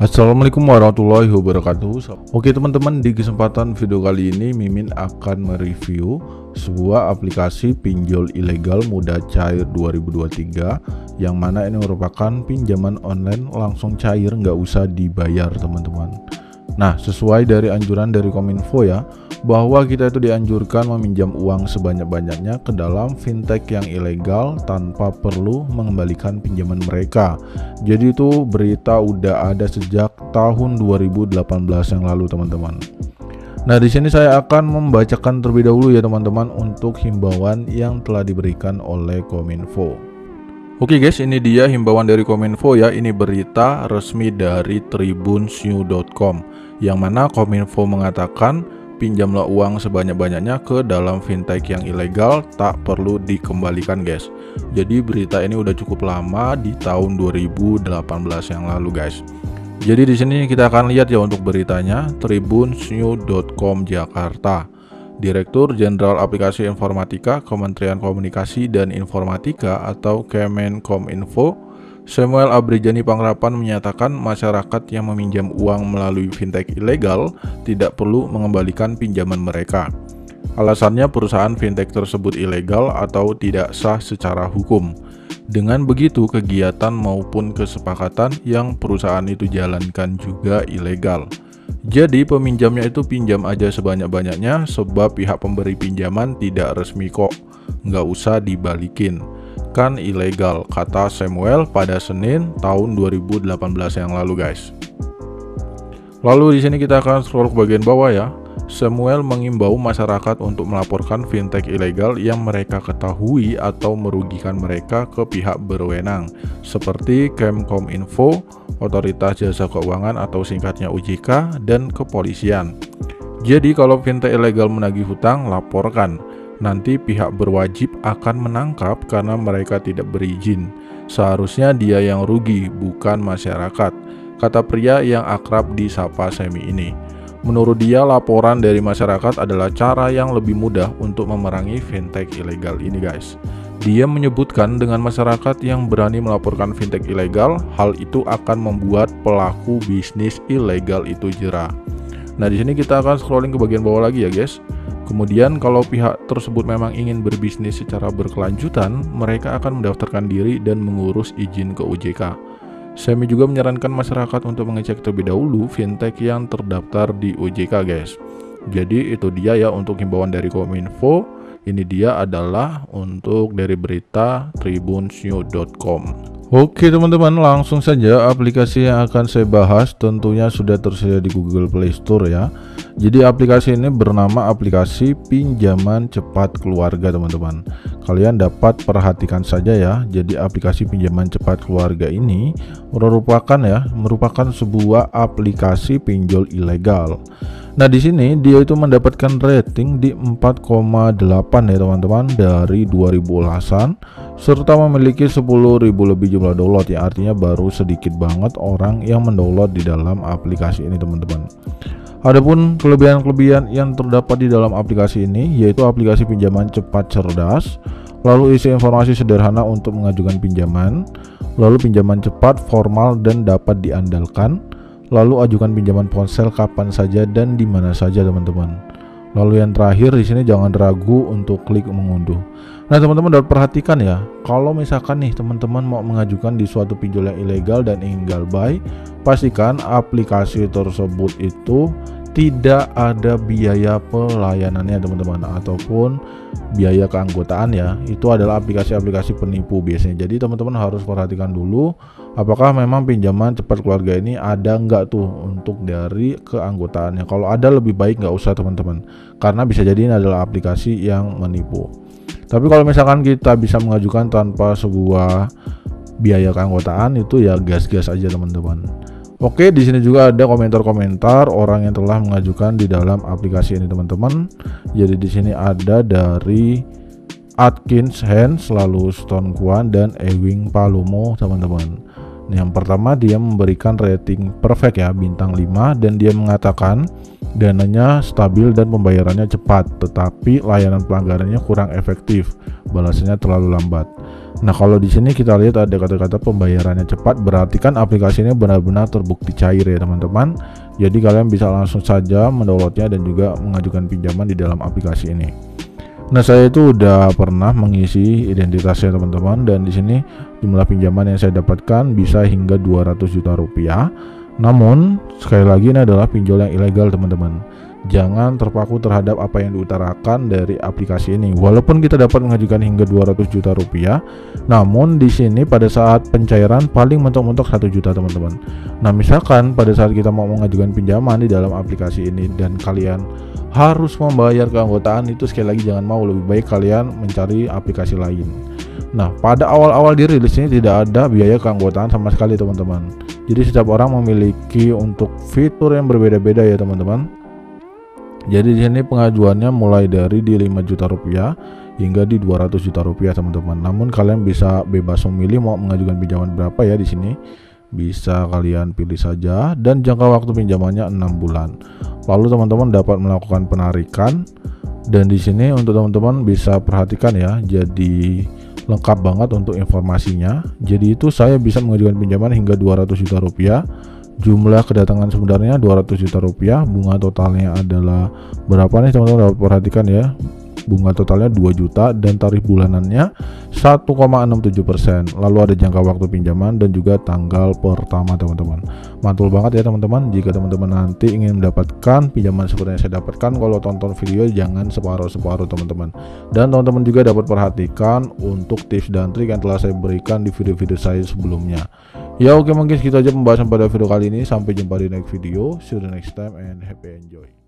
Assalamualaikum warahmatullahi wabarakatuh. Oke teman-teman, di kesempatan video kali ini Mimin akan mereview sebuah aplikasi pinjol ilegal mudah cair 2023, yang mana ini merupakan pinjaman online langsung cair, nggak usah dibayar teman-teman. Nah, sesuai dari anjuran dari Kominfo ya, bahwa kita itu dianjurkan meminjam uang sebanyak-banyaknya ke dalam fintech yang ilegal tanpa perlu mengembalikan pinjaman mereka. Jadi itu berita udah ada sejak tahun 2018 yang lalu teman-teman. Nah, di sini saya akan membacakan terlebih dahulu ya teman-teman untuk himbauan yang telah diberikan oleh Kominfo. Oke guys, ini dia himbauan dari Kominfo ya. Ini berita resmi dari tribunnews.com, yang mana Kominfo mengatakan pinjamlah uang sebanyak-banyaknya ke dalam fintech yang ilegal, tak perlu dikembalikan guys. Jadi berita ini udah cukup lama, di tahun 2018 yang lalu guys. Jadi di sini kita akan lihat ya untuk beritanya. tribunnews.com Jakarta. Direktur Jenderal Aplikasi Informatika Kementerian Komunikasi dan Informatika atau Kemenkominfo, Samuel Abrijani Pangrapan menyatakan masyarakat yang meminjam uang melalui fintech ilegal tidak perlu mengembalikan pinjaman mereka. Alasannya perusahaan fintech tersebut ilegal atau tidak sah secara hukum. Dengan begitu, kegiatan maupun kesepakatan yang perusahaan itu jalankan juga ilegal. Jadi peminjamnya itu pinjam aja sebanyak-banyaknya, sebab pihak pemberi pinjaman tidak resmi kok, nggak usah dibalikin. Kan ilegal, kata Samuel pada Senin tahun 2018 yang lalu guys. Lalu di sini kita akan scroll ke bagian bawah ya. Samuel mengimbau masyarakat untuk melaporkan fintech ilegal yang mereka ketahui atau merugikan mereka ke pihak berwenang seperti Kemkominfo, Otoritas Jasa Keuangan atau singkatnya OJK, dan kepolisian. Jadi kalau fintech ilegal menagih hutang, laporkan. Nanti pihak berwajib akan menangkap karena mereka tidak berizin. Seharusnya dia yang rugi, bukan masyarakat, kata pria yang akrab disapa Semi ini. Menurut dia, laporan dari masyarakat adalah cara yang lebih mudah untuk memerangi fintech ilegal ini guys. Dia menyebutkan dengan masyarakat yang berani melaporkan fintech ilegal, hal itu akan membuat pelaku bisnis ilegal itu jera. Nah, di sini kita akan scrolling ke bagian bawah lagi ya guys. Kemudian kalau pihak tersebut memang ingin berbisnis secara berkelanjutan, mereka akan mendaftarkan diri dan mengurus izin ke OJK. Semi juga menyarankan masyarakat untuk mengecek terlebih dahulu fintech yang terdaftar di OJK guys. Jadi itu dia ya untuk himbauan dari Kominfo. Ini dia adalah untuk dari berita tribunnews.com. Oke teman-teman, langsung saja aplikasi yang akan saya bahas tentunya sudah tersedia di Google Play Store ya. Jadi aplikasi ini bernama aplikasi pinjaman cepat keluarga teman-teman. Kalian dapat perhatikan saja ya. Jadi aplikasi pinjaman cepat keluarga ini merupakan sebuah aplikasi pinjol ilegal. Nah, di sini dia itu mendapatkan rating di 4,8 ya teman-teman dari 2000 ulasan, serta memiliki 10.000 lebih jumlah download ya. Artinya baru sedikit banget orang yang mendownload di dalam aplikasi ini teman-teman. Adapun kelebihan-kelebihan yang terdapat di dalam aplikasi ini yaitu aplikasi pinjaman cepat cerdas, lalu isi informasi sederhana untuk mengajukan pinjaman, lalu pinjaman cepat, formal dan dapat diandalkan, lalu ajukan pinjaman ponsel kapan saja dan di mana saja teman-teman. Lalu yang terakhir di sini jangan ragu untuk klik mengunduh. Nah teman-teman dapat perhatikan ya, kalau misalkan nih teman-teman mau mengajukan di suatu pinjol yang ilegal dan ingin galbay, pastikan aplikasi tersebut itu tidak ada biaya pelayanannya teman-teman, ataupun biaya keanggotaan ya. Itu adalah aplikasi-aplikasi penipu biasanya. Jadi teman-teman harus perhatikan dulu apakah memang pinjaman cepat keluarga ini ada nggak tuh untuk dari keanggotaannya. Kalau ada lebih baik nggak usah teman-teman, karena bisa jadi ini adalah aplikasi yang menipu. Tapi kalau misalkan kita bisa mengajukan tanpa sebuah biaya keanggotaan, itu ya gas-gas aja teman-teman. Oke, di sini juga ada komentar-komentar orang yang telah mengajukan di dalam aplikasi ini teman-teman. Jadi di sini ada dari Atkins Hans, lalu Stone Kwan dan Ewing Palomo teman-teman. Yang pertama, dia memberikan rating perfect ya, bintang 5, dan dia mengatakan dananya stabil dan pembayarannya cepat, tetapi layanan pelanggarannya kurang efektif, balasannya terlalu lambat. Nah, kalau di sini kita lihat ada kata-kata pembayarannya cepat, berarti kan aplikasi ini benar-benar terbukti cair ya teman-teman. Jadi kalian bisa langsung saja mendownloadnya dan juga mengajukan pinjaman di dalam aplikasi ini. Nah, saya itu udah pernah mengisi identitasnya teman-teman, dan di sini jumlah pinjaman yang saya dapatkan bisa hingga 200 juta rupiah. Namun sekali lagi ini adalah pinjol yang ilegal teman-teman. Jangan terpaku terhadap apa yang diutarakan dari aplikasi ini. Walaupun kita dapat mengajukan hingga 200 juta rupiah, namun di sini pada saat pencairan paling mentok-mentok 1 juta teman-teman. Nah, misalkan pada saat kita mau mengajukan pinjaman di dalam aplikasi ini dan kalian harus membayar keanggotaan, itu sekali lagi jangan mau, lebih baik kalian mencari aplikasi lain. Nah, pada awal-awal dirilis ini tidak ada biaya keanggotaan sama sekali teman-teman. Jadi setiap orang memiliki untuk fitur yang berbeda-beda ya teman-teman. Jadi di sini pengajuannya mulai dari di 5 juta rupiah hingga di 200 juta rupiah teman-teman. Namun kalian bisa bebas memilih mau mengajukan pinjaman berapa ya di sini. Bisa kalian pilih saja, dan jangka waktu pinjamannya 6 bulan. Lalu teman-teman dapat melakukan penarikan, dan di sini untuk teman-teman bisa perhatikan ya, jadi lengkap banget untuk informasinya. Jadi itu saya bisa mengajukan pinjaman hingga 200 juta rupiah. Jumlah kedatangan sebenarnya 200 juta rupiah. Bunga totalnya adalah berapa nih teman-teman, dapat perhatikan ya. Bunga totalnya 2 juta dan tarif bulanannya 1,67%. Lalu ada jangka waktu pinjaman dan juga tanggal pertama teman-teman. Mantul banget ya teman-teman. Jika teman-teman nanti ingin mendapatkan pinjaman seperti yang saya dapatkan, kalau tonton video jangan separuh-separuh teman-teman. Dan teman-teman juga dapat perhatikan untuk tips dan trik yang telah saya berikan di video-video saya sebelumnya. Ya oke, mungkin segitu aja pembahasan pada video kali ini. Sampai jumpa di next video. See you the next time and happy enjoy.